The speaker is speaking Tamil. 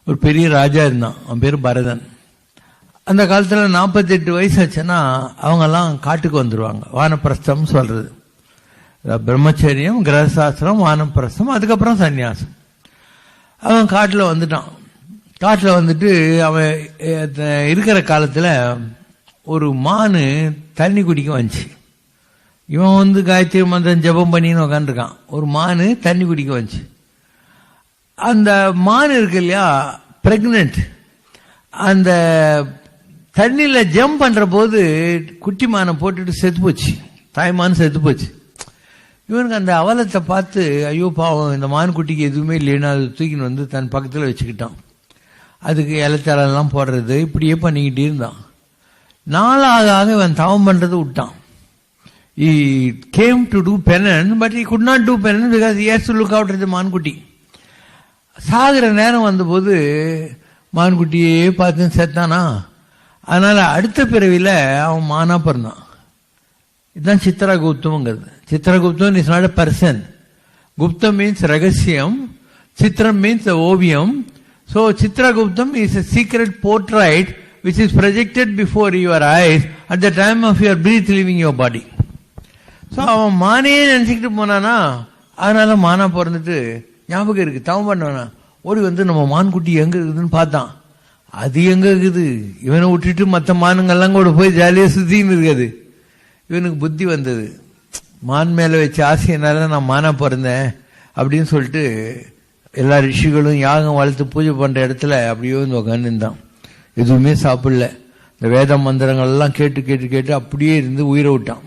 ஒரு பெரிய ராஜா இருந்தான், அவன் பேர் பரதன். அந்த காலத்தில் 48 வயசு ஆச்சுன்னா அவங்கெல்லாம் காட்டுக்கு வந்துடுவாங்க. வானப்பிரஸ்தம் சொல்றது, பிரம்மச்சரியம், கிரகசாஸ்திரம், வானப்பிரஸ்தம், அதுக்கப்புறம் சன்னியாசம். அவன் காட்டில் வந்துட்டான். காட்டில் வந்துட்டு அவன் இருக்கிற காலத்தில் ஒரு மானு தண்ணி குடிக்க வந்துச்சு. இவன் காயத்ரி மந்திரம் ஜபம் பண்ணின்னு உக்காந்துருக்கான். ஒரு மானு தண்ணி குடிக்க வந்துச்சு. அந்த மான் இருக்கு இல்லையா, பிரெக்னென்ட். அந்த தண்ணியில் ஜம்ப் பண்ற போது குட்டி மானை போட்டுட்டு செத்து போச்சு, தாய்மான் செத்து போச்சு. இவனுக்கு அந்த அவலத்தை பார்த்து ஐயோ பாவம், இந்த மான் குட்டிக்கு எதுவுமே இல்லைன்னு அது தூக்கின்னு வந்து தன் பக்கத்தில் வச்சுக்கிட்டான். அதுக்கு இலத்தரெல்லாம் போடுறது இப்படியே பண்ணிக்கிட்டே இருந்தான். நாளாக இவன் தவம் பண்றது விட்டான். He came to do penance, but he could not do penance because he has to look out at the மான்குட்டி. சாகிற நேரம் வந்தபோது மான்குட்டியே பார்த்து செத்தானா. அதனால அடுத்த பிறவில அவன் மானா பிறந்தான். இதுதான் சித்திரகுப்தம்ங்கிறது. Chitraguptam is not a person. குப்தம் மீன்ஸ் ரகசியம், சித்திரம் மீன்ஸ் ஓவியம். So Chitraguptam is a secret portrait which is projected before your eyes at the time of your breath leaving your body. So அவன் மானே நினைச்சுக்கிட்டு போனானா, அதனால மானா பிறந்துட்டு ஞாபகம் இருக்கு, தவம் பண்ணானா ஓடி வந்து நம்ம மான்குட்டி எங்க இருக்குதுன்னு பார்த்தான். அது எங்க இருக்குது, இவனை விட்டுட்டு மற்ற மானுங்கெல்லாம் கூட போய் ஜாலியாக சுத்தின்னு இருக்காது. இவனுக்கு புத்தி வந்தது, மான் மேல வச்ச ஆசையினால நான் மானா பிறந்தேன் அப்படின்னு சொல்லிட்டு எல்லா ரிஷிகளும் யாகம் வளர்த்து பூஜை பண்ற இடத்துல அப்படியே உட்காந்து இருந்தான். எதுவுமே சாப்பிடல. இந்த வேத மந்திரங்கள் எல்லாம் கேட்டு கேட்டு கேட்டு அப்படியே இருந்து உயிரை விட்டான்.